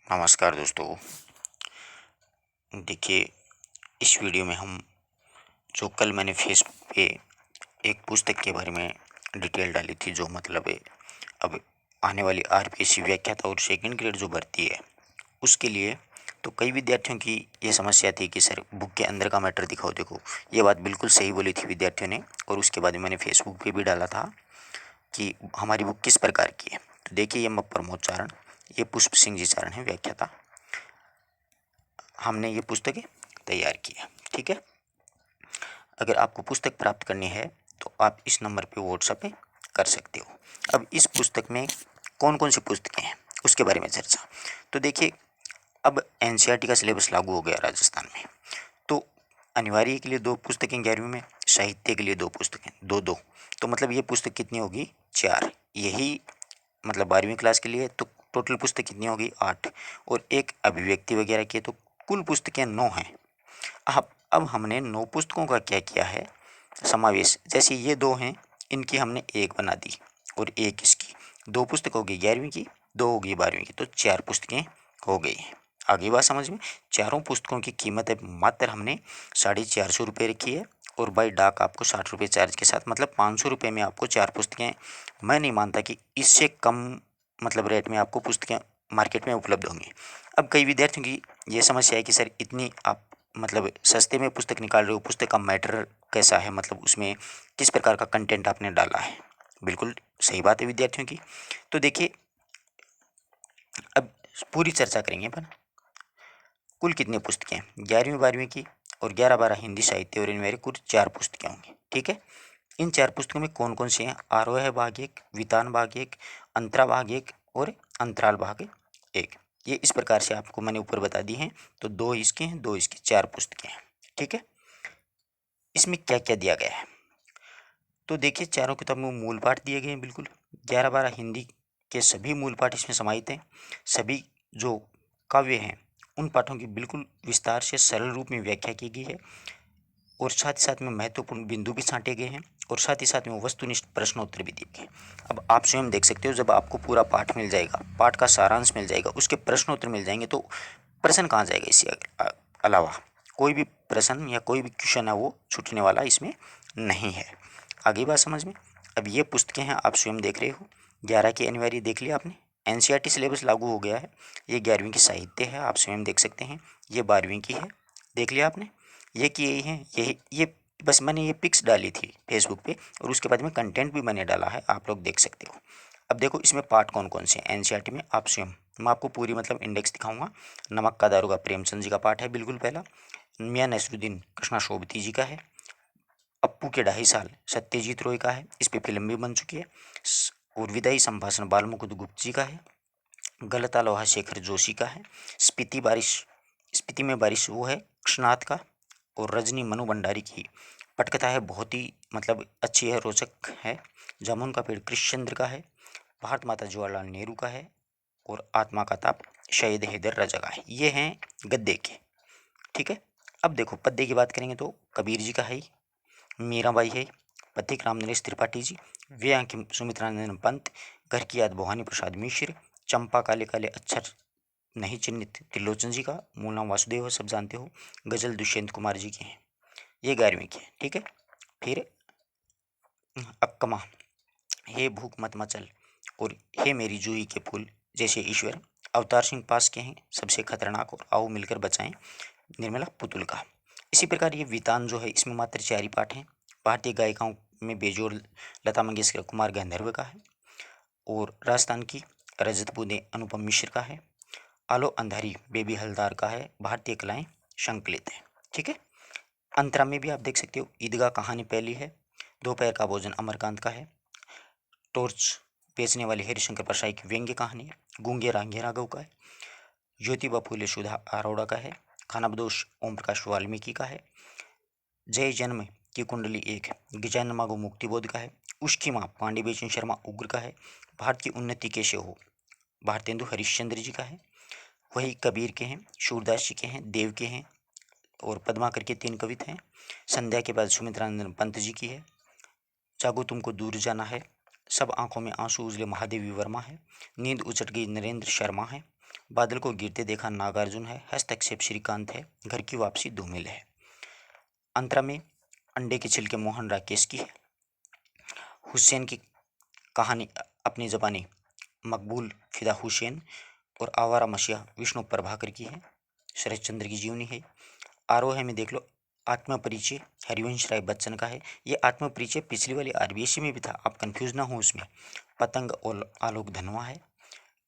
नमस्कार दोस्तों। देखिए, इस वीडियो में हम जो कल मैंने फेसबुक पे एक पुस्तक के बारे में डिटेल डाली थी, जो मतलब है अब आने वाली आरपीएससी व्याख्याता और सेकंड ग्रेड जो भर्ती है उसके लिए। तो कई विद्यार्थियों की ये समस्या थी कि सर बुक के अंदर का मैटर दिखाओ। देखो, ये बात बिल्कुल सही बोली थी विद्यार्थियों ने, और उसके बाद मैंने फेसबुक पे भी डाला था कि हमारी बुक किस प्रकार की है। तो देखिए, ये प्रमोद चारण, ये पुष्प सिंह जी चारण है व्याख्याता। हमने ये पुस्तकें तैयार की है, ठीक है। अगर आपको पुस्तक प्राप्त करनी है तो आप इस नंबर पे व्हाट्सएप पे कर सकते हो। अब इस पुस्तक में कौन कौन सी पुस्तकें हैं उसके बारे में चर्चा। तो देखिए, अब एनसीईआरटी का सिलेबस लागू हो गया राजस्थान में, तो अनिवार्य के लिए 2 पुस्तकें 11वीं में, साहित्य के लिए 2 पुस्तकें, 2-2। तो मतलब ये पुस्तक कितनी होगी, 4। यही मतलब 12वीं क्लास के लिए तो टोटल पुस्तक कितनी होगी, 8। और एक अभिव्यक्ति वगैरह की, तो कुल पुस्तकें 9 हैं। अब हमने 9 पुस्तकों का क्या किया है समावेश। जैसे ये 2 हैं, इनकी हमने एक बना दी, और एक इसकी। 2 पुस्तक होगी 11वीं की, 2 होगी 12वीं की, तो 4 पुस्तकें हो गई हैं। आगे बात समझ में। चारों पुस्तकों की कीमत है मात्र हमने 450 रुपये रखी है, और बाई डाक आपको 60 रुपये चार्ज के साथ, मतलब 500 रुपये में आपको 4 पुस्तकें। मैं नहीं मानता कि इससे कम मतलब रेट में आपको पुस्तकें मार्केट में उपलब्ध होंगी। अब कई विद्यार्थियों की ये समस्या है कि सर इतनी आप मतलब सस्ते में पुस्तक निकाल रहे हो, पुस्तक का मैटर कैसा है, मतलब उसमें किस प्रकार का कंटेंट आपने डाला है। बिल्कुल सही बात है विद्यार्थियों की। तो देखिए, अब पूरी चर्चा करेंगे अपन। कुल कितनी पुस्तकें हैं 11वीं 12वीं की, और 11-12 हिंदी साहित्य और इनमें कुल 4 पुस्तकें होंगी, ठीक है। इन 4 पुस्तकों में कौन कौन सी हैं, आरोह भाग 1, वितान भाग 1, अंतरा भाग 1 और अंतराल भाग 1। ये इस प्रकार से आपको मैंने ऊपर बता दी हैं। तो 2 इसके हैं, 2 इसकी, 4 पुस्तकें हैं, ठीक है। इसमें क्या क्या दिया गया है, तो देखिए चारों किताबों में मूल पाठ दिए गए हैं बिल्कुल। 11-12 हिंदी के सभी मूल पाठ इसमें समाहित हैं। सभी जो काव्य हैं उन पाठों की बिल्कुल विस्तार से सरल रूप में व्याख्या की गई है, और साथ ही साथ में महत्वपूर्ण बिंदु भी छांटे गए हैं, और साथ ही साथ में वस्तुनिष्ठ प्रश्नोत्तर भी दिए गए। अब आप स्वयं देख सकते हो, जब आपको पूरा पाठ मिल जाएगा, पाठ का सारांश मिल जाएगा, उसके प्रश्नोत्तर मिल जाएंगे, तो प्रश्न कहाँ जाएगा। इसके अलावा कोई भी प्रश्न या कोई भी क्वेश्चन है वो छूटने वाला इसमें नहीं है। आगे बात समझ में। अब ये पुस्तकें हैं, आप स्वयं देख रहे हो। 11 की अनिवार्य देख लिया आपने, एनसीईआरटी सिलेबस लागू हो गया है। ये 11वीं की साहित्य है, आप स्वयं देख सकते हैं। ये 12वीं की है, देख लिया आपने। ये की यही है, ये बस मैंने ये पिक्स डाली थी फेसबुक पे, और उसके बाद में कंटेंट भी मैंने डाला है, आप लोग देख सकते हो। अब देखो इसमें पार्ट कौन कौन से हैं एनसीईआरटी में, आप स्वयं। मैं आपको पूरी मतलब इंडेक्स दिखाऊंगा। नमक का दारोगा प्रेमचंद जी का पाठ है बिल्कुल पहला। मियां नसरुद्दीन कृष्णा शोभती जी का है। अप्पू के 2.5 साल सत्यजीत रॉय का है, इस पे फिल्म भी बन चुकी है। और विदाई संभाषण बाल मुकुंद गुप्त जी का है। गलता लोहा शेखर जोशी का है। स्पीति में बारिश वो है कृष्णात का। और रजनी मनु भंडारी की पटकथा है, बहुत ही मतलब अच्छी है, रोचक है। जामुन का पेड़ कृष्णचंद्र का है। भारत माता जवाहरलाल नेहरू का है। और आत्मा का ताप शहीद हैदर रजा का है। ये हैं गद्य के, ठीक है। अब देखो पद्य की बात करेंगे तो कबीर जी का है, मीराबाई है, पथिक राम नरेश त्रिपाठी जी, वे अंकिम सुमित्रानंदन पंत, घर की याद भवानी प्रसाद मिश्र, चंपा काले काले अक्षर नहीं चिन्हित त्रिलोचन जी का, मूल नाम वासुदेव है, सब जानते हो। गजल दुष्यंत कुमार जी के हैं, ये 11वीं की है, ठीक है। फिर अक्कमा, हे भूख मत मचल, और हे मेरी जूही के फूल जैसे ईश्वर, अवतार सिंह पास के हैं, सबसे खतरनाक, और आओ मिलकर बचाएं, निर्मला पुतुल का। इसी प्रकार ये वितान जो है, इसमें मात्र 4 ही पाठ हैं। भारतीय गायिकाओं में बेजोड़ लता मंगेशकर कुमार गंधर्व का है। और राजस्थान की रजत बूंदे अनुपम मिश्र का है। आलो अंधारी बेबी हलदार का है। भारतीय कलाएं संकलित है, ठीक है। अंतरा में भी आप देख सकते हो, ईदगाह कहानी पहली है। दोपहर का भोजन अमरकांत का है। टॉर्च बेचने वाले हरिशंकर परसाई की व्यंग्य कहानी है। गूंगे रांगे राघव का है। ज्योतिबा फूले सुधा अरोड़ा का है। खानाबदोश ओम प्रकाश वाल्मीकि का है। जय जन्म की कुंडली 1 गजानन मागो मुक्तिबोध का है। उसकी माँ पांडे बेचन शर्मा उग्र का है। भारत की उन्नति कैसे हो भारतेंदु हरिश्चंद्र जी का है। वही कबीर के हैं, सूरदास जी के हैं, देव के हैं, और पद्माकर के 3 कवित हैं। संध्या के बाद सुमित्रानंदन पंत जी की है। जागो तुमको दूर जाना है, सब आंखों में आंसू उजले महादेवी वर्मा है। नींद उचट गई नरेंद्र शर्मा है। बादल को गिरते देखा नागार्जुन है, हस्तक्षेप श्रीकांत है, घर की वापसी धूमिल है। अंतरा में अंडे के छिलके मोहन राकेश की है। हुसैन की कहानी अपनी ज़बानी मकबूल फिदा हुसैन और आवारा मसीहा विष्णु प्रभाकर की है। शरद चंद्र की जीवनी है। आरोह में देख लो, आत्मपरिचय हरिवंश राय बच्चन का है। ये आत्मपरिचय पिछली वाली आरबीएससी में भी था, आप कंफ्यूज ना हो उसमें। पतंग और आलोक धनवा है।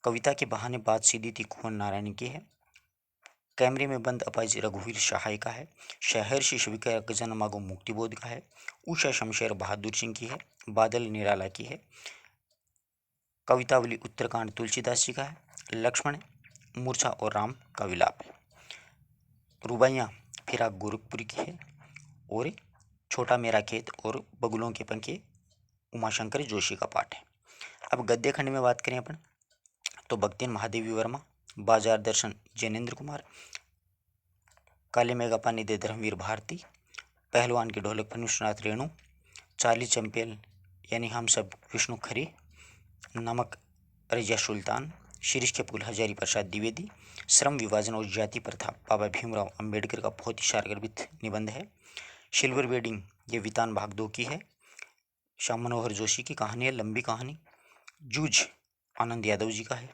कविता के बहाने बात सीधी थी कुंवर नारायण की है। कैमरे में बंद अपाइज रघुवीर सहाय का है। शहर्षि शिविका गजनमागो मुक्तिबोध का है। उषा शमशेर बहादुर सिंह की है। बादल निराला की है। कवितावली उत्तरकांड तुलसीदास जी का है। लक्ष्मण मूर्छा और राम का विलाप है। रुबाइयाँ फिराक गोरखपुरी की है। और छोटा मेरा खेत और बगुलों के पंखे उमाशंकर जोशी का पाठ है। अब गद्य खंड में बात करें अपन तो भक्तिन महादेवी वर्मा, बाजार दर्शन जैनेन्द्र कुमार, काले मेघा पानी दे धर्मवीर भारती, पहलवान की ढोलक पर विश्वनाथ रेणु, चार्ली चंपेल यानी हम सब विष्णु खरे, नमक रजिया सुल्तान, शीर्ष के पुल हजारी प्रसाद द्विवेदी, श्रम विभाजन और जाति प्रथा बाबा भीमराव अंबेडकर का बहुत ही शारगर्भित निबंध है। सिल्वर वेडिंग ये वितान भाग 2 की है। श्याम मनोहर जोशी की कहानी है, लंबी कहानी। जूझ आनंद यादव जी का है।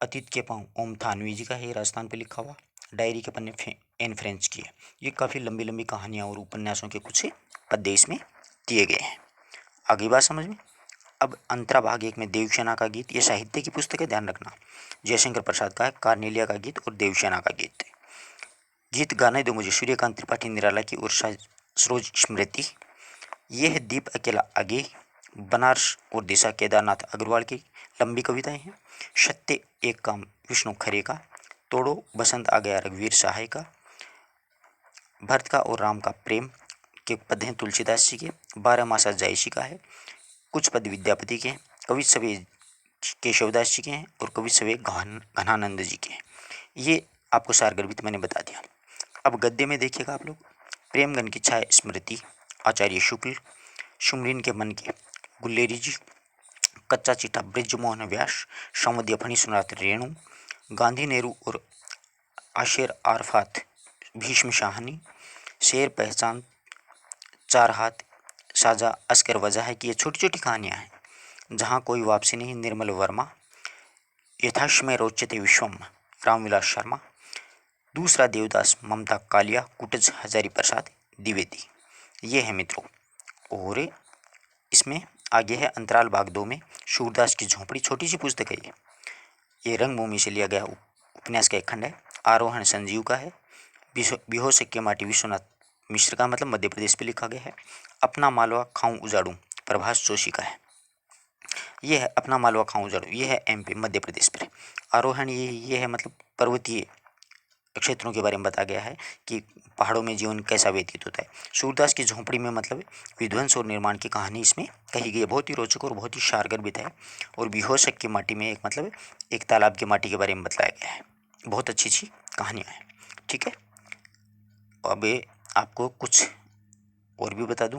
अतीत के पाँव ओम थानवी जी का है, राजस्थान पे लिखा हुआ। डायरी के पन्ने एन फ्रेंच की है। ये काफ़ी लंबी लंबी कहानियाँ और उपन्यासों के कुछ पद्य इसमें दिए गए हैं। आगे बात समझ में। अब अंतरा भाग 1 में देवसेना का गीत, ये साहित्य की पुस्तक है, ध्यान रखना। जयशंकर प्रसाद का है। कार्नेलिया का गीत और देवसेना का गीत। गीत गाने दो मुझे सूर्यकांत त्रिपाठी निराला की और सरोज स्मृति। ये है दीप अकेला आगे, बनारस और दिशा केदारनाथ अग्रवाल की लंबी कविताएं हैं। सत्य एक काम विष्णु खरे का, तोड़ो बसंत आ गया रघुवीर सहाय का, भरत का और राम का प्रेम के पद हैं तुलसीदास जी के। 12 मासा जयसी का है। कुछ पद विद्यापति के हैं। कवि सवे केशवदास जी के हैं और कवि सवे घनानंद जी के हैं। ये आपको सारगर्भित मैंने बता दिया। अब गद्य में देखिएगा आप लोग। प्रेमगन की छाया स्मृति आचार्य शुक्ल, सुमरीन के मन के गुल्लेरी जी, कच्चा चिट्ठा ब्रिजमोहन व्यास, सौमद्य फणीश्वरनाथ रेणु, गांधी नेहरू और आशेर आरफात भीष्म शाहनी, शेर पहचान, चार हाथ साजा अस्कर वजह है कि ये छोटी छोटी कहानियाँ हैं। जहाँ कोई वापसी नहीं निर्मल वर्मा, यथाश्मय रोचते विश्वम रामविलास शर्मा, दूसरा देवदास ममता कालिया कुटज हजारी प्रसाद द्विवेदी। ये है मित्रों। और इसमें आगे है अंतराल भाग 2 में सूरदास की झोंपड़ी, छोटी सी पुस्तक है ये रंगभूमि से लिया गया उपन्यास का एक खंड है। आरोहण संजीव का है। बिहोशक के माटी विश्वनाथ मिश्र का, मतलब मध्य प्रदेश पे लिखा गया है। अपना मालवा खाऊं उजाड़ूं प्रभास जोशी का है। ये है अपना मालवा खाऊं उजाड़ूं, ये है एमपी मध्य प्रदेश पर। आरोहण ये है मतलब पर्वतीय क्षेत्रों के बारे में बताया गया है कि पहाड़ों में जीवन कैसा व्यतीत होता है। सूरदास की झोंपड़ी में मतलब विध्वंस और निर्माण की कहानी इसमें कही गई है। बहुत ही रोचक और बहुत ही शारगर्भित है। और बिहोशक की माटी में एक मतलब एक तालाब की माटी के बारे में बताया गया है। बहुत अच्छी अच्छी कहानियाँ हैं। ठीक है, अब आपको कुछ और भी बता दूं।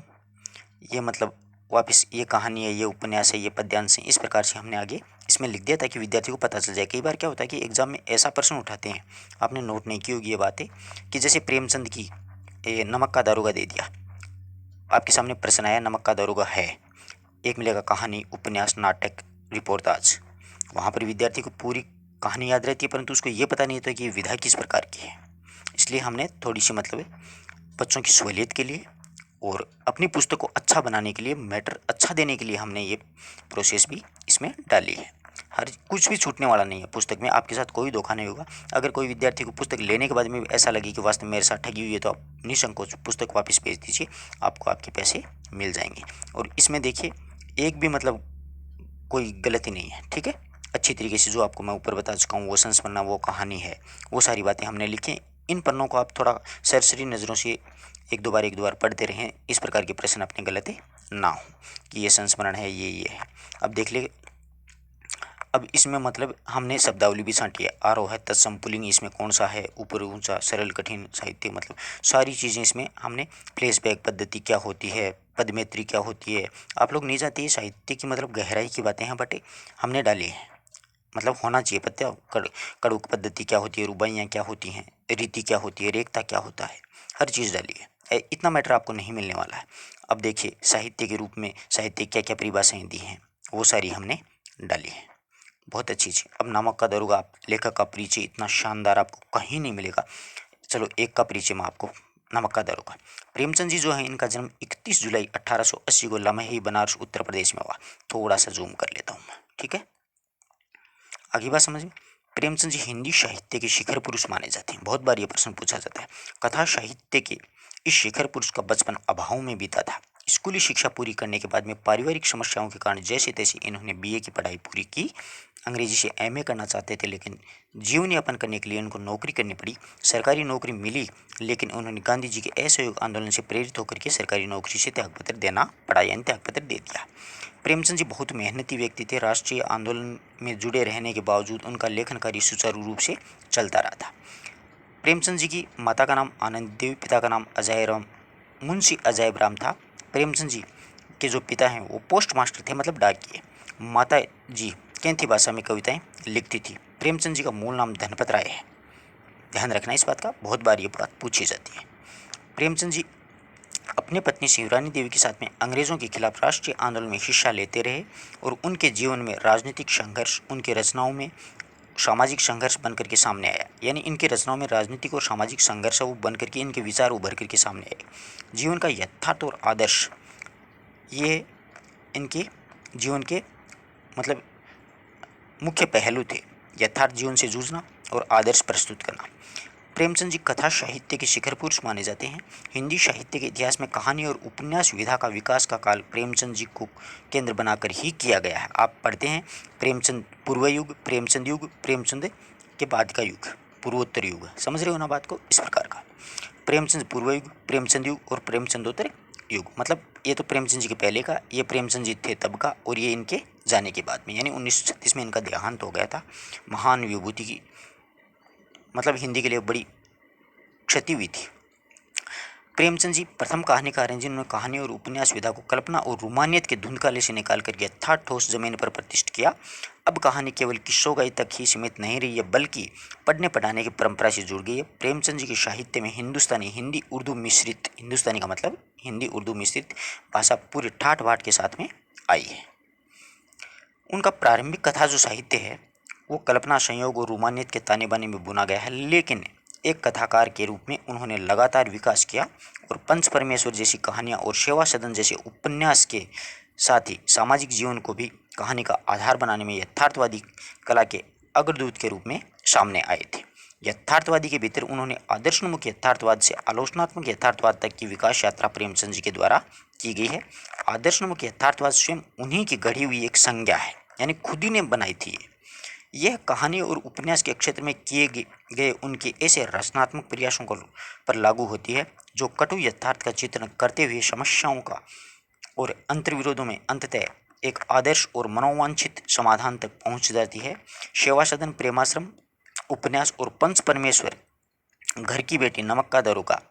ये मतलब वापस ये कहानी है, ये उपन्यास है, ये पद्यांश है, इस प्रकार से हमने आगे इसमें लिख दिया ताकि विद्यार्थी को पता चल जाए। कई बार क्या होता है कि एग्जाम में ऐसा प्रश्न उठाते हैं, आपने नोट नहीं की होगी ये बातें, कि जैसे प्रेमचंद की नमक का दारोगा दे दिया, आपके सामने प्रश्न आया नमक का दारोगा है, एक मिलेगा कहानी, उपन्यास, नाटक, रिपोर्टाज। वहाँ पर विद्यार्थी को पूरी कहानी याद रहती है परंतु उसको ये पता नहीं होता कि विधा किस प्रकार की है। इसलिए हमने थोड़ी सी मतलब बच्चों की सहूलियत के लिए और अपनी पुस्तक को अच्छा बनाने के लिए, मैटर अच्छा देने के लिए हमने ये प्रोसेस भी इसमें डाली है। हर कुछ भी छूटने वाला नहीं है पुस्तक में, आपके साथ कोई धोखा नहीं होगा। अगर कोई विद्यार्थी को पुस्तक लेने के बाद में ऐसा लगे कि वास्तव में मेरे साथ ठगी हुई है तो आप निसंकोच पुस्तक वापस भेज दीजिए, आपको आपके पैसे मिल जाएंगे। और इसमें देखिए एक भी मतलब कोई गलती नहीं है। ठीक है, अच्छी तरीके से जो आपको मैं ऊपर बता चुका हूँ, वो संस्मरणा, वो कहानी है, वो सारी बातें हमने लिखी। इन पन्नों को आप थोड़ा सरसरी नज़रों से एक दो बार पढ़ते रहें, इस प्रकार के प्रश्न अपने गलत ना हो कि ये संस्मरण है, ये है। अब देख ले, अब इसमें मतलब हमने शब्दावली भी छांटी है। आरोह है, तत्सम, पुल्लिंग इसमें कौन सा है, ऊपर ऊंचा, सरल, कठिन, साहित्य, मतलब सारी चीज़ें इसमें हमने फ्लैशबैक पद्धति क्या होती है, पदमेत्री क्या होती है, आप लोग नहीं जानते। ये साहित्य की मतलब गहराई की बातें हैं बट हमने डाली है, मतलब होना चाहिए पता कड़ुक पद्धति क्या होती है, रुबाइयाँ क्या होती हैं, रीति क्या होती है, रेखता क्या होता है, हर चीज़ डाली है। इतना मैटर आपको नहीं मिलने वाला है। अब देखिए साहित्य के रूप में साहित्य क्या क्या परिभाषाएँ दी हैं वो सारी हमने डाली है। बहुत अच्छी चीज़। अब नामक का दरोगा, लेखक का परिचय इतना शानदार आपको कहीं नहीं मिलेगा। चलो एक का परिचय मैं आपको, नमक का दरोगा। प्रेमचंद जी जो है इनका जन्म 31 जुलाई 1880 को लमही बनारस उत्तर प्रदेश में हुआ। थोड़ा सा जूम कर लेता हूँ मैं, ठीक है। आगे बात समझ में। प्रेमचंद जी हिंदी साहित्य के शिखर पुरुष माने जाते हैं। बहुत बार ये प्रश्न पूछा जाता है। कथा साहित्य के इस शिखर पुरुष का बचपन अभाव में बीता था। स्कूली शिक्षा पूरी करने के बाद में पारिवारिक समस्याओं के कारण जैसे तैसे इन्होंने बीए की पढ़ाई पूरी की। अंग्रेजी से एमए करना चाहते थे लेकिन जीवन यापन करने के लिए उनको नौकरी करनी पड़ी। सरकारी नौकरी मिली लेकिन उन्होंने गांधी जी के असहयोग आंदोलन से प्रेरित होकर के सरकारी नौकरी से त्यागपत्र देना पड़ा, यानी त्यागपत्र दे दिया। प्रेमचंद जी बहुत मेहनती व्यक्ति थे। राष्ट्रीय आंदोलन में जुड़े रहने के बावजूद उनका लेखन कार्य सुचारू रूप से चलता रहा था। प्रेमचंद जी की माता का नाम आनंद देवी, पिता का नाम अजय राम, मुंशी अजैब राम था। प्रेमचंद जी के जो पिता हैं वो पोस्ट मास्टर थे, मतलब डाकिए। माता जी कैंथी भाषा में कविताएं लिखती थी। प्रेमचंद जी का मूल नाम धनपत राय है। ध्यान रखना इस बात का, बहुत बार ये बात पूछी जाती है। प्रेमचंद जी अपनी पत्नी शिवरानी देवी के साथ में अंग्रेजों के खिलाफ राष्ट्रीय आंदोलन में हिस्सा लेते रहे और उनके जीवन में राजनीतिक संघर्ष उनके रचनाओं में सामाजिक संघर्ष बनकर के सामने आया। यानी इनकी रचनाओं में राजनीतिक और सामाजिक संघर्ष वो बनकर के इनके विचार उभर करके सामने आए। जीवन का यथार्थ और आदर्श, ये इनके जीवन के मतलब मुख्य पहलू थे। यथार्थ जीवन से जूझना और आदर्श प्रस्तुत करना। प्रेमचंद जी कथा साहित्य के शिखर पुरुष माने जाते हैं। हिंदी साहित्य के इतिहास में कहानी और उपन्यास विधा का विकास का काल प्रेमचंद जी को केंद्र बनाकर ही किया गया है। आप पढ़ते हैं प्रेमचंद पूर्व युग, प्रेमचंद युग, प्रेमचंद के बाद का युग, पूर्वोत्तर युग। समझ रहे हो ना बात को, इस प्रकार का प्रेमचंद पूर्व युग, प्रेमचंद युग और प्रेमचंदोत्तर युग। मतलब ये तो प्रेमचंद जी के पहले का, ये प्रेमचंद जी थे तब का, और ये इनके जाने के बाद में, यानी 1936 में इनका देहांत हो गया था। महान विभूति की मतलब हिंदी के लिए बड़ी क्षति हुई थी। प्रेमचंद जी प्रथम कहानीकार हैं जिन्होंने कहानी और उपन्यास विधा को कल्पना और रोमानियत के धुंधकाले से निकाल कर यथार्थ ठोस जमीन पर प्रतिष्ठित किया। अब कहानी केवल किस्सोगाई तक ही सीमित नहीं रही है बल्कि पढ़ने पढ़ाने की परंपरा से जुड़ गई है। प्रेमचंद जी के साहित्य में हिंदुस्तानी हिंदी उर्दू मिश्रित, हिंदुस्तानी का मतलब हिंदी उर्दू मिश्रित भाषा पूरे ठाठ बाट के साथ में आई है। उनका प्रारंभिक कथा जो साहित्य है वो कल्पना, संयोग और रोमानियत के ताने बाने में बुना गया है, लेकिन एक कथाकार के रूप में उन्होंने लगातार विकास किया और पंच परमेश्वर जैसी कहानियाँ और सेवा सदन जैसे उपन्यास के साथ ही सामाजिक जीवन को भी कहानी का आधार बनाने में यथार्थवादी कला के अग्रदूत के रूप में सामने आए थे। यथार्थवादी के भीतर उन्होंने आदर्शोन्मुख यथार्थवाद से आलोचनात्मक यथार्थवाद तक की विकास यात्रा प्रेमचंद जी के द्वारा की गई है। आदर्शोन्मुख यथार्थवाद स्वयं उन्हीं की गढ़ी हुई एक संज्ञा है, यानी खुद ही ने बनाई थी। यह कहानी और उपन्यास के क्षेत्र में किए गए उनके ऐसे रचनात्मक प्रयासों को पर लागू होती है जो कटु यथार्थ का चित्रण करते हुए समस्याओं का और अंतर्विरोधों में अंततः एक आदर्श और मनोवांछित समाधान तक पहुंच जाती है। सेवा सदन, प्रेमाश्रम उपन्यास और पंच परमेश्वर, घर की बेटी, नमक का दरोगा,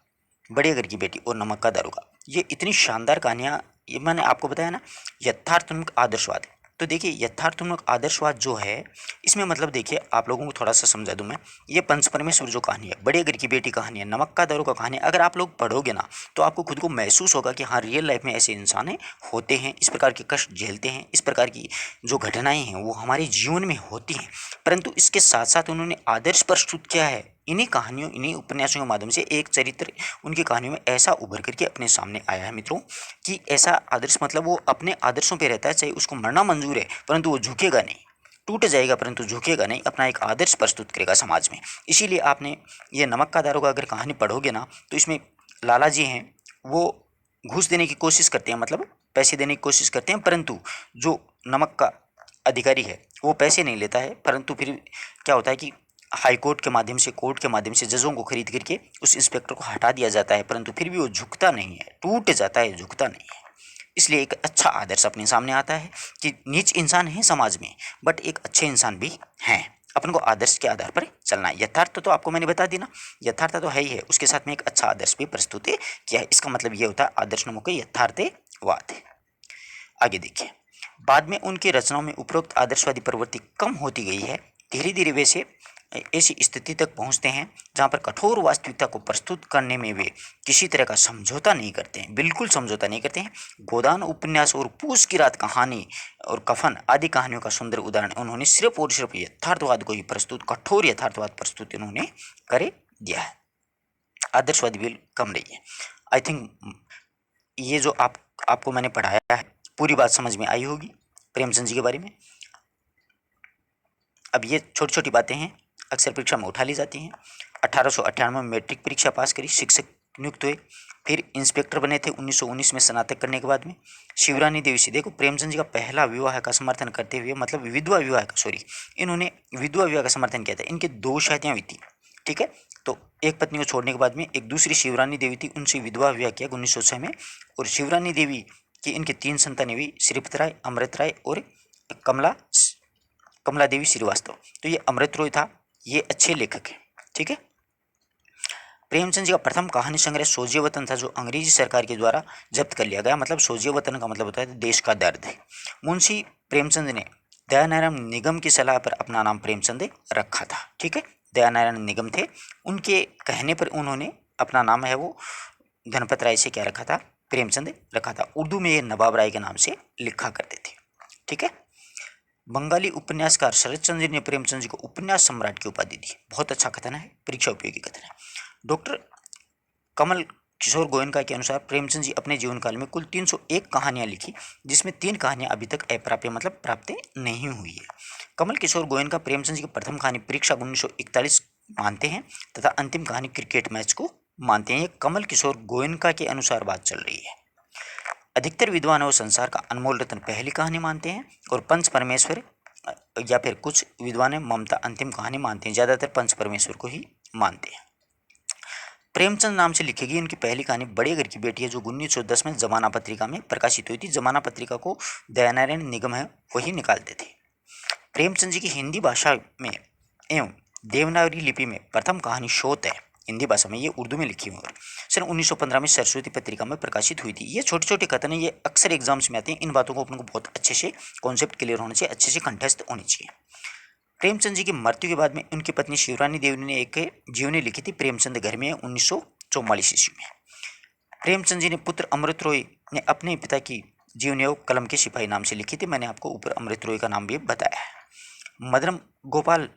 बड़े घर की बेटी और नमक का दरोगा, ये इतनी शानदार कहानियाँ, ये मैंने आपको बताया ना यथार्थोन्मुख आदर्शवाद। तो देखिए यथार्थोन्मुख आदर्शवाद जो है इसमें मतलब देखिए आप लोगों को थोड़ा सा समझा दूं मैं। ये पंच परमेश्वर जो कहानी है, बड़े घर की बेटी कहानी है, नमक का दरोगा कहानी है, अगर आप लोग पढ़ोगे ना तो आपको खुद को महसूस होगा कि हाँ रियल लाइफ में ऐसे इंसान हैं, होते हैं, इस प्रकार के कष्ट झेलते हैं, इस प्रकार की जो घटनाएं हैं वो हमारे जीवन में होती हैं। परंतु इसके साथ साथ उन्होंने आदर्श प्रस्तुत किया है। इन्हीं कहानियों, इन्हीं उपन्यासों के माध्यम से एक चरित्र उनकी कहानियों में ऐसा उभर करके अपने सामने आया है मित्रों कि ऐसा आदर्श मतलब वो अपने आदर्शों पे रहता है, चाहे उसको मरना मंजूर है परंतु वो झुकेगा नहीं, टूट जाएगा परंतु झुकेगा नहीं, अपना एक आदर्श प्रस्तुत करेगा समाज में। इसीलिए आपने ये नमक का दारोगा अगर कहानी पढ़ोगे ना तो इसमें लाला जी हैं वो घूस देने की कोशिश करते हैं, मतलब पैसे देने की कोशिश करते हैं, परंतु जो नमक का अधिकारी है वो पैसे नहीं लेता है, परंतु फिर क्या होता है कि हाई कोर्ट के माध्यम से, कोर्ट के माध्यम से जजों को खरीद करके उस इंस्पेक्टर को हटा दिया जाता है, परंतु फिर भी वो झुकता नहीं है, टूट जाता है, झुकता नहीं है। इसलिए एक अच्छा आदर्श अपने सामने आता है कि नीच इंसान है समाज में बट एक अच्छे इंसान भी हैं। अपन को आदर्श के आधार पर चलना है। यथार्थ तो आपको मैंने बता दी ना, यथार्थ तो है ही है, उसके साथ में एक अच्छा आदर्श भी प्रस्तुत किया है। इसका मतलब ये होता है आदर्श नमो के यथार्थवाद। आगे देखिए बाद में उनकी रचनाओं में उपरोक्त आदर्शवादी प्रवृत्ति कम होती गई है। धीरे धीरे वैसे ऐसी स्थिति तक पहुंचते हैं जहां पर कठोर वास्तविकता को प्रस्तुत करने में वे किसी तरह का समझौता नहीं करते हैं, बिल्कुल समझौता नहीं करते हैं। गोदान उपन्यास और पूस की रात कहानी और कफन आदि कहानियों का सुंदर उदाहरण उन्होंने सिर्फ और सिर्फ यथार्थवाद को ही प्रस्तुत, कठोर यथार्थवाद प्रस्तुत उन्होंने कर दिया है। आदर्शवादी बिल कम रही है। आई थिंक ये जो आपको मैंने पढ़ाया है पूरी बात समझ में आई होगी प्रेमचंद जी के बारे में। अब ये छोटी छोटी बातें हैं, अक्सर परीक्षा में उठा ली जाती हैं। 1898 में मैट्रिक परीक्षा पास करी, शिक्षक नियुक्त हुए, फिर इंस्पेक्टर बने थे 1919 में स्नातक करने के बाद में। शिवरानी देवी से देखो प्रेमचंद जी का पहला विवाह का समर्थन करते हुए, मतलब विधवा विवाह का, सॉरी, इन्होंने विधवा विवाह का समर्थन किया था। इनके 2 शादियाँ हुई थी, ठीक है। तो एक पत्नी को छोड़ने के बाद में एक दूसरी शिवरानी देवी थी, उनसे विधवा विवाह किया 1906 में। और शिवरानी देवी की इनके 3 संतानें हुई, श्रीपत राय, अमृत राय और कमला देवी श्रीवास्तव। तो ये अमृत रॉय था, ये अच्छे लेखक हैं, ठीक है। प्रेमचंद जी का प्रथम कहानी संग्रह सोजिए वतन था, जो अंग्रेजी सरकार के द्वारा जब्त कर लिया गया। मतलब सोजिए वतन का मतलब होता है देश का दर्द है। मुंशी प्रेमचंद ने दयानारायण निगम की सलाह पर अपना नाम प्रेमचंद रखा था, ठीक है। दयानारायण निगम थे, उनके कहने पर उन्होंने अपना नाम है वो धनपत राय से क्या रखा था, प्रेमचंद रखा था। उर्दू में ये नवाब राय के नाम से लिखा करते थे, ठीक है। बंगाली उपन्यासकार शरद चंद्र ने प्रेमचंद जी को उपन्यास सम्राट की उपाधि दी। बहुत अच्छा कथन है, परीक्षा उपयोगी कथन है। डॉक्टर कमल किशोर गोयनका के अनुसार प्रेमचंद जी अपने जीवन काल में कुल 301 कहानियां लिखी, जिसमें 3 कहानियां अभी तक अप्राप्य मतलब प्राप्त नहीं हुई है। कमल किशोर गोयनका प्रेमचंद जी की प्रथम कहानी परीक्षा 1941 मानते हैं तथा अंतिम कहानी क्रिकेट मैच को मानते हैं। ये कमल किशोर गोयनका के अनुसार बात चल रही है। अधिकतर विद्वान और संसार का अनमोल रत्न पहली कहानी मानते हैं, और पंच परमेश्वर या फिर कुछ विद्वान ममता अंतिम कहानी मानते हैं। ज़्यादातर पंच परमेश्वर को ही मानते हैं। प्रेमचंद नाम से लिखी गई उनकी पहली कहानी बड़े घर की बेटी है, जो 1910 में जमाना पत्रिका में प्रकाशित हुई थी। जमाना पत्रिका को दयानारायण निगम है वही निकालते थे। प्रेमचंद जी की हिंदी भाषा में एवं देवनागरी लिपि में प्रथम कहानी शोध है, हिंदी भाषा में, ये उर्दू में लिखी हुई है। सन 1915 में सरस्वती पत्रिका में प्रकाशित हुई थी। ये छोटे छोटे कथन है, ये अक्सर एग्जाम्स में आते हैं। इन बातों को अपन को बहुत अच्छे से कॉन्सेप्ट क्लियर होना चाहिए, अच्छे से कंठस्थ होनी चाहिए। प्रेमचंद जी की मृत्यु के बाद में उनकी पत्नी शिवरानी देवी ने एक जीवनी लिखी थी, प्रेमचंद घर में, 1944 ईस्वी में। प्रेमचंद जी ने पुत्र अमृत रॉय ने अपने पिता की जीवनी कलम के सिपाही नाम से लिखी थी। मैंने आपको ऊपर अमृत रॉय का नाम भी बताया है। मदन गोपाल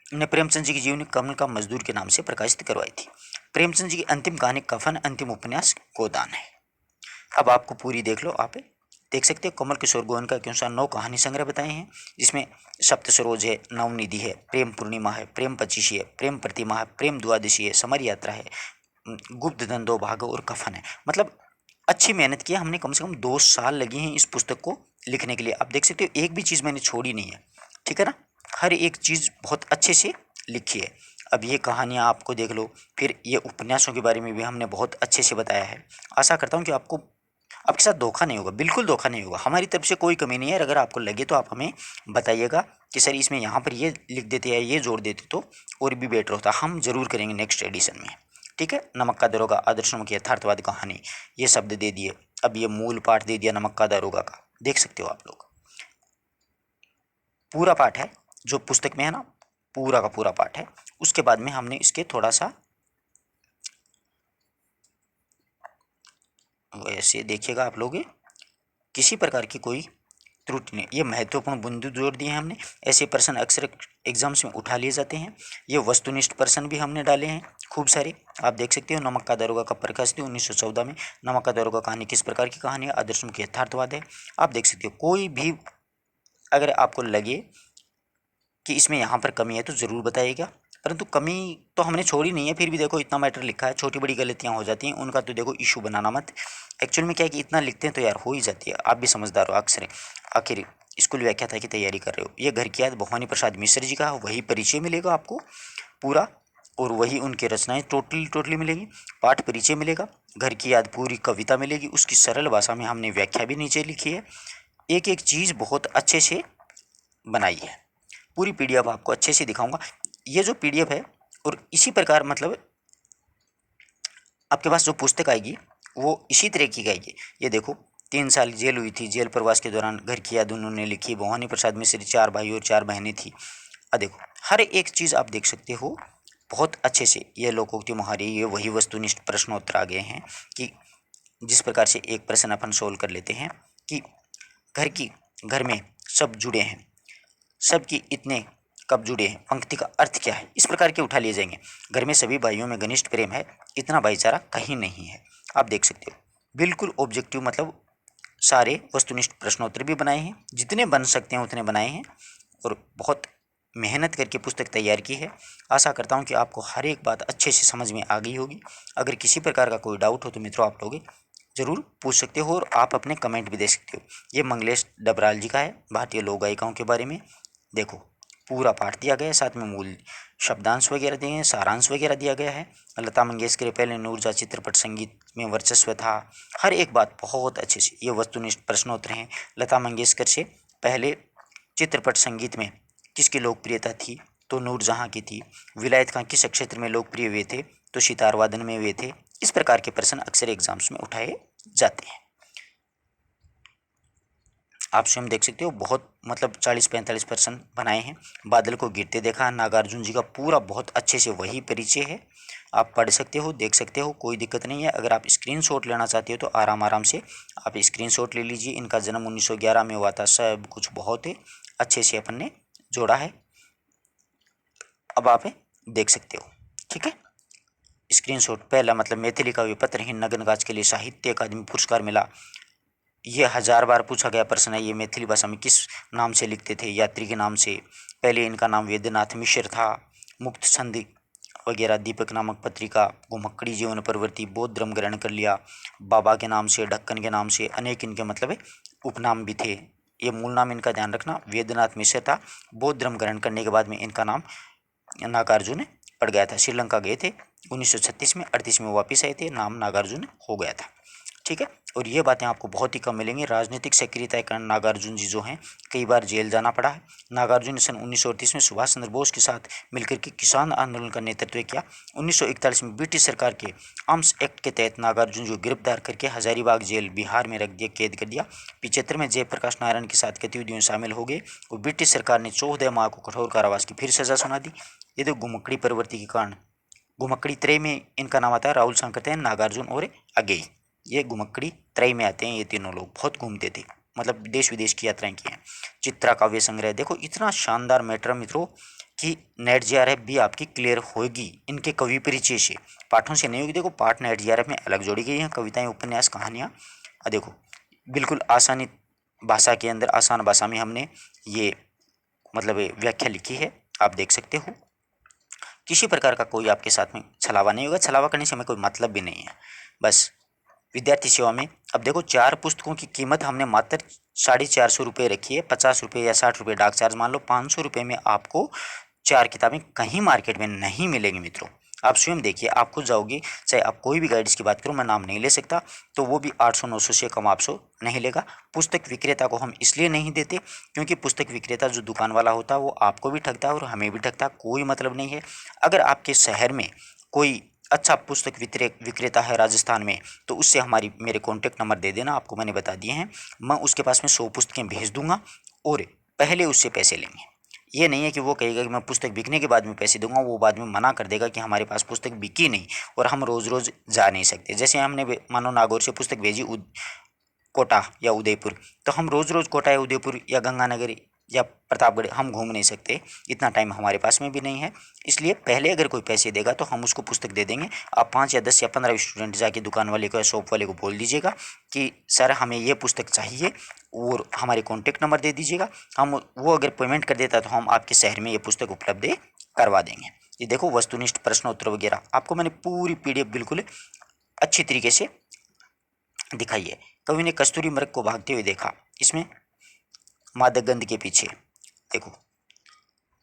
ने प्रेमचंद जी की जीवनी कमल का मजदूर के नाम से प्रकाशित करवाई थी। प्रेमचंद जी की अंतिम कहानी कफन, अंतिम उपन्यास गोदान है। अब आपको पूरी देख लो, आप देख सकते हो। कमल किशोर गोयनका के अनुसार 9 कहानी संग्रह बताए हैं, जिसमें सप्त सरोज है, नवनिधि है, प्रेम पूर्णिमा है, प्रेम पचीसी है, प्रेम प्रतिमा है, प्रेम द्वादशी है, समर यात्रा है, गुप्त धन 2 भाग और कफन है। मतलब अच्छी मेहनत की है हमने, कम से कम 2 साल लगे हैं इस पुस्तक को लिखने के लिए। आप देख सकते हो एक भी चीज़ मैंने छोड़ी नहीं है, ठीक है ना। हर एक चीज़ बहुत अच्छे से लिखी है। अब ये कहानियाँ आपको देख लो, फिर ये उपन्यासों के बारे में भी हमने बहुत अच्छे से बताया है। आशा करता हूँ कि आपको आपके साथ धोखा नहीं होगा, बिल्कुल धोखा नहीं होगा। हमारी तरफ से कोई कमी नहीं है। अगर आपको लगे तो आप हमें बताइएगा कि सर इसमें यहाँ पर ये लिख देते या ये जोड़ देते तो और भी बेटर होता। हम जरूर करेंगे नेक्स्ट एडिशन में, ठीक है। नमक का दरोगा, आदर्शों की यथार्थवादी कहानी, ये शब्द दे दिए। अब ये मूल पाठ दे दिया नमक का दरोगा का, देख सकते हो आप लोग। पूरा पाठ है जो पुस्तक में है ना, पूरा का पूरा पाठ है। उसके बाद में हमने इसके थोड़ा सा वैसे देखिएगा आप लोग, किसी प्रकार की कोई त्रुटि नहीं। ये महत्वपूर्ण बिंदु जोड़ दिए हैं हमने। ऐसे प्रश्न अक्सर एग्जाम्स में उठा लिए जाते हैं। ये वस्तुनिष्ठ प्रश्न भी हमने डाले हैं खूब सारे। आप देख सकते हो नमक का दरोगा का प्रकाशित 1914 में। नमक का दरोगा कहानी किस प्रकार की कहानी है, आदर्शों की यथार्थवाद है। आप देख सकते हो कोई भी अगर आपको लगे कि इसमें यहाँ पर कमी है तो ज़रूर बताइएगा, परंतु कमी तो हमने छोड़ी नहीं है। फिर भी देखो इतना मैटर लिखा है, छोटी बड़ी गलतियाँ हो जाती हैं, उनका तो देखो इशू बनाना मत। एक्चुअल में क्या है कि इतना लिखते हैं तो यार हो ही जाती है। आप भी समझदार हो, अक्सर आखिर स्कूल व्याख्याता की तैयारी कर रहे हो। ये घर की याद भवानी प्रसाद मिश्र जी का, वही परिचय मिलेगा आपको पूरा, और वही उनकी रचनाएं टोटली मिलेगी। पाठ परिचय मिलेगा, घर की याद पूरी कविता मिलेगी, उसकी सरल भाषा में हमने व्याख्या भी नीचे लिखी है। एक एक चीज़ बहुत अच्छे से बनाई है। पूरी पीडीएफ आपको अच्छे से दिखाऊंगा। ये जो पीडीएफ है, और इसी प्रकार मतलब आपके पास जो पुस्तक आएगी वो इसी तरह की आएगी। ये देखो, 3 साल जेल हुई थी, जेल प्रवास के दौरान घर की याद उन्होंने लिखी। भवानी प्रसाद मिश्र 4 भाई और 4 बहनें थी। देखो हर एक चीज़ आप देख सकते हो बहुत अच्छे से। ये लोकोक्ति मुहावरे, ये वही वस्तुनिष्ठ प्रश्नोत्तर आ गए हैं कि जिस प्रकार से एक प्रश्न अपन सोल्व कर लेते हैं कि घर में सब जुड़े हैं, सबकी इतने कब जुड़े हैं, पंक्ति का अर्थ क्या है, इस प्रकार के उठा लिए जाएंगे। घर में सभी भाइयों में घनिष्ठ प्रेम है, इतना भाईचारा कहीं नहीं है। आप देख सकते हो बिल्कुल ऑब्जेक्टिव, मतलब सारे वस्तुनिष्ठ प्रश्नोत्तर भी बनाए हैं, जितने बन सकते हैं उतने बनाए हैं और बहुत मेहनत करके पुस्तक तैयार की है। आशा करता हूँ कि आपको हर एक बात अच्छे से समझ में आ गई होगी। अगर किसी प्रकार का कोई डाउट हो तो मित्रों आप लोग ज़रूर पूछ सकते हो और आप अपने कमेंट भी दे सकते हो। ये मंगलेश डबराल जी का है, भारतीय लोक गायिकाओं के बारे में। देखो पूरा पाठ दिया गया है, साथ में मूल शब्दांश वगैरह दिए हैं, सारांश वगैरह दिया गया है। लता मंगेशकर के पहले नूरजहाँ चित्रपट संगीत में वर्चस्व था, हर एक बात बहुत अच्छे से। ये वस्तुनिष्ठ प्रश्नोत्तर हैं। लता मंगेशकर से पहले चित्रपट संगीत में किसकी लोकप्रियता थी, तो नूरजहाँ की थी। विलायत खां किस क्षेत्र में लोकप्रिय हुए थे, तो सितार वादन में हुए थे। इस प्रकार के प्रश्न अक्सर एग्जाम्स में उठाए जाते हैं। आप स्वयं देख सकते हो बहुत मतलब 40-45 प्रश्न बनाए हैं। बादल को गिरते देखा, नागार्जुन जी का पूरा बहुत अच्छे से वही परिचय है। आप पढ़ सकते हो, देख सकते हो, कोई दिक्कत नहीं है। अगर आप स्क्रीनशॉट लेना चाहते हो तो आराम आराम से आप स्क्रीनशॉट ले लीजिए। इनका जन्म 1911 में हुआ था। सब कुछ बहुत ही अच्छे से अपन ने जोड़ा है, अब आप देख सकते हो। ठीक है, स्क्रीनशॉट पहला मतलब मैथिली काव्य पत्रहीन नग्नगाच के लिए साहित्य अकादमी पुरस्कार मिला। ये 1000 बार पूछा गया प्रश्न है। ये मैथिली भाषा में किस नाम से लिखते थे, यात्री के नाम से। पहले इनका नाम वेद्यनाथ मिश्र था। मुक्त संधि वगैरह, दीपक नामक पत्रिका, घुमक्कड़ी जीवन प्रवृत्ति, बौद्ध धर्म ग्रहण कर लिया। बाबा के नाम से, ढक्कन के नाम से, अनेक इनके मतलब है उपनाम भी थे। ये मूल नाम इनका ध्यान रखना वेद्यनाथ मिश्र था। बौद्ध धर्म ग्रहण करने के बाद में इनका नाम नागार्जुन पड़ गया था। श्रीलंका गए थे 1936 में, 38 में वापस आए थे, नाम नागार्जुन हो गया था। ठीक है, और ये बातें आपको बहुत ही कम मिलेंगी। राजनीतिक सक्रियता के कारण नागार्जुन जी जो हैं कई बार जेल जाना पड़ा है। नागार्जुन ने सन 1938 में सुभाष चंद्र बोस के साथ मिलकर के किसान आंदोलन का नेतृत्व किया। 1941 में ब्रिटिश सरकार के आर्म्स एक्ट के तहत नागार्जुन जी को गिरफ्तार करके हजारीबाग जेल बिहार में रख दिया, कैद कर दिया। 75 में जयप्रकाश नारायण के साथ गतिविधियों में शामिल हो गए और ब्रिटिश सरकार ने 14 माह को कठोर कारावास की फिर सजा सुना दी। ये तो घुमक्कड़ी प्रवृत्ति के कारण, घुमक्कड़ी त्रय में इनका नाम आता है। राहुल सांकृत्यायन, नागार्जुन और अगेई, ये घुमक्कड़ी त्रय में आते हैं। ये तीनों लोग बहुत घूमते थे, मतलब देश विदेश की यात्राएं की हैं। चित्रा काव्य संग्रह, देखो इतना शानदार मैटर मित्रों कि नेट जीआरएफ भी आपकी क्लियर होगी इनके कवि परिचय से, पाठों से नहीं होगी। देखो पाठ नेट जीआरएफ में अलग जोड़ी गई हैं, कविताएं, उपन्यास, कहानियाँ। देखो बिल्कुल आसानी भाषा के अंदर, आसान भाषा में हमने ये मतलब व्याख्या लिखी है, आप देख सकते हो। किसी प्रकार का कोई आपके साथ में छलावा नहीं होगा। छलावा करने से हमें कोई मतलब भी नहीं है। बस विद्यार्थी सेवा में अब देखो 4 पुस्तकों की कीमत हमने मात्र 450 रखी है। 50 या 60 डाक चार्ज मान लो। 500 में आपको 4 किताबें कहीं मार्केट में नहीं मिलेंगी मित्रों। आप स्वयं देखिए, आप खुद जाओगे, चाहे आप कोई भी गाइड्स की बात करो, मैं नाम नहीं ले सकता, तो वो भी 800-900 से कम आपसे नहीं लेगा। पुस्तक विक्रेता को हम इसलिए नहीं देते क्योंकि पुस्तक विक्रेता जो दुकान वाला होता है वो आपको भी ठगता है और हमें भी ठगता है, कोई मतलब नहीं है। अगर आपके शहर में कोई अच्छा पुस्तक विक्रेता है राजस्थान में, तो उससे मेरे कॉन्टैक्ट नंबर दे देना, आपको मैंने बता दिए हैं। मैं उसके पास में 100 पुस्तकें भेज दूंगा और पहले उससे पैसे लेंगे। ये नहीं है कि वो कहेगा कि मैं पुस्तक बिकने के बाद में पैसे दूंगा, वो बाद में मना कर देगा कि हमारे पास पुस्तक बिकी नहीं और हम रोज़ रोज़ जा नहीं सकते। जैसे हमने मानो नागौर से पुस्तक भेजी कोटा या उदयपुर, तो हम रोज़ रोज़ कोटा या उदयपुर या गंगानगर या प्रतापगढ़ हम घूम नहीं सकते, इतना टाइम हमारे पास में भी नहीं है। इसलिए पहले अगर कोई पैसे देगा तो हम उसको पुस्तक दे देंगे। आप 5 या 10 या 15 स्टूडेंट जाके दुकान वाले को या शॉप वाले को बोल दीजिएगा कि सर हमें ये पुस्तक चाहिए और हमारे कॉन्टैक्ट नंबर दे दीजिएगा। हम वो अगर पेमेंट कर देता तो हम आपके शहर में ये पुस्तक उपलब्ध करवा देंगे। ये देखो वस्तुनिष्ठ प्रश्नोत्तर वगैरह आपको मैंने पूरी PDF बिल्कुल अच्छी तरीके से दिखाई है। कवि ने कस्तूरी मृग को भागते हुए देखा, इसमें मादक गंध के पीछे देखो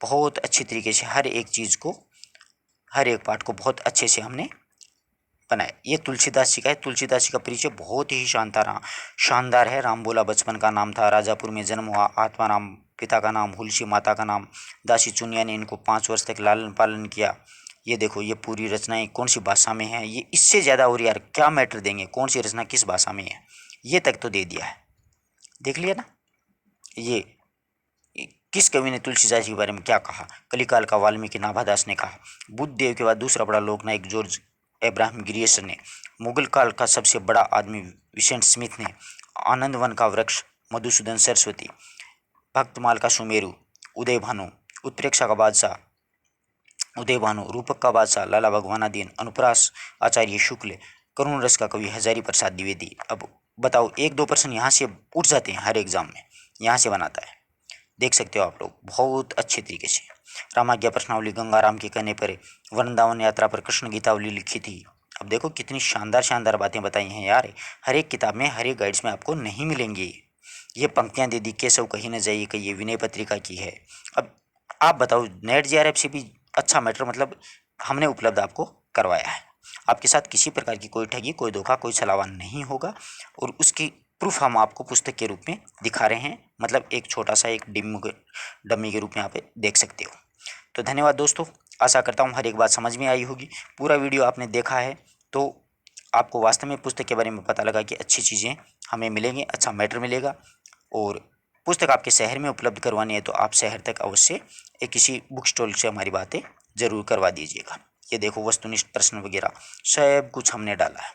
बहुत अच्छी तरीके से हर एक चीज़ को, हर एक पार्ट को बहुत अच्छे से हमने बनाया। ये तुलसीदास जी का है। तुलसीदास जी का परिचय बहुत ही शानदार है। राम बोला बचपन का नाम था, राजापुर में जन्म हुआ, आत्मा नाम पिता का नाम, हुलसी माता का नाम, दासी चुनिया ने इनको 5 वर्ष तक लालन पालन किया। ये देखो ये पूरी रचनाएं कौन सी भाषा में है, ये इससे ज़्यादा और यार क्या मैटर देंगे, कौन सी रचना किस भाषा में है। ये तक तो दे दिया है, देख लिया ना। ये किस कवि ने तुलसीदास के बारे में क्या कहा? कलिकाल का वाल्मीकि नाभादास ने कहा। बुद्ध देव के बाद दूसरा बड़ा लोकनायक जॉर्ज एब्राहम ग्रियर्सन ने, मुगल काल का सबसे बड़ा आदमी विंसेंट स्मिथ ने, आनंदवन का वृक्ष मधुसूदन सरस्वती, भक्तमाल का सुमेरु उदय भानु, उत्प्रेक्षा का बादशाह उदय भानु, रूपक का बादशाह लाला भगवानादीन, अनुप्रास आचार्य शुक्ल, करुण रस का कवि हजारी प्रसाद द्विवेदी। अब बताओ, 1-2 प्रश्न यहाँ से उठ जाते हैं हर एग्जाम में, यहाँ से बनाता है, देख सकते हो आप लोग बहुत अच्छे तरीके से। रामाज्ञा प्रश्नावली गंगाराम के कहने पर, वृंदावन यात्रा पर कृष्ण गीतावली लिखी थी। अब देखो कितनी शानदार शानदार बातें बताई हैं यार, हर एक किताब में हर एक गाइड्स में आपको नहीं मिलेंगी। ये पंक्तियां दे दी, केशव कहीं न जाइए कि ये विनय पत्रिका की है। अब आप बताओ, नेट जेआरएफ से भी अच्छा मैटर मतलब हमने उपलब्ध आपको करवाया है। आपके साथ किसी प्रकार की कोई ठगी, कोई धोखा, कोई छलावा नहीं होगा, और उसकी प्रूफ हम आपको पुस्तक के रूप में दिखा रहे हैं, मतलब एक छोटा सा एक डम्मी के रूप में आप देख सकते हो। तो धन्यवाद दोस्तों, आशा करता हूँ हर एक बात समझ में आई होगी। पूरा वीडियो आपने देखा है तो आपको वास्तव में पुस्तक के बारे में पता लगा कि अच्छी चीज़ें हमें मिलेंगी, अच्छा मैटर मिलेगा। और पुस्तक आपके शहर में उपलब्ध करवानी है तो आप शहर तक अवश्य एक किसी बुक स्टॉल से हमारी बातें ज़रूर करवा दीजिएगा। ये देखो वस्तुनिष्ठ प्रश्न वगैरह सब कुछ हमने डाला है,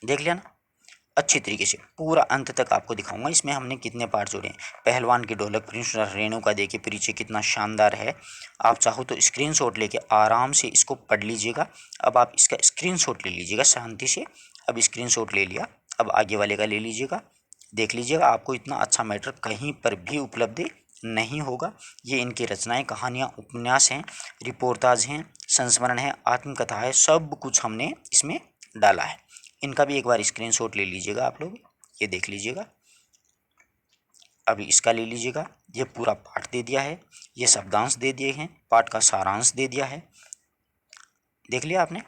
देख लिया ना। अच्छी तरीके से पूरा अंत तक आपको दिखाऊंगा इसमें हमने कितने पार्ट जोड़े हैं। पहलवान की ढोलक प्रिंस रेणु का देखिए परिचय कितना शानदार है। आप चाहो तो स्क्रीनशॉट लेके आराम से इसको पढ़ लीजिएगा। अब आप इसका स्क्रीनशॉट ले लीजिएगा शांति से। अब स्क्रीनशॉट ले लिया, अब आगे वाले का ले लीजिएगा, देख लीजिएगा। आपको इतना अच्छा मैटर कहीं पर भी उपलब्ध नहीं होगा। ये इनकी रचनाएं, कहानियाँ, उपन्यास हैं, रिपोर्टाज हैं, संस्मरण है, आत्मकथा है, सब कुछ हमने इसमें डाला है। इनका भी एक बार स्क्रीनशॉट ले लीजिएगा आप लोग, ये देख लीजिएगा। अभी इसका ले लीजिएगा, ये पूरा पाठ दे दिया है, ये शब्दांश दे दिए हैं, पाठ का सारांश दे दिया है, देख लिया आपने।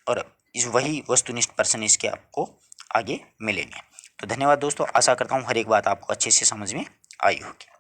और इस वही वस्तुनिष्ठ प्रश्न इसके आपको आगे मिलेंगे। तो धन्यवाद दोस्तों, आशा करता हूँ हर एक बात आपको अच्छे से समझ में आई होगी।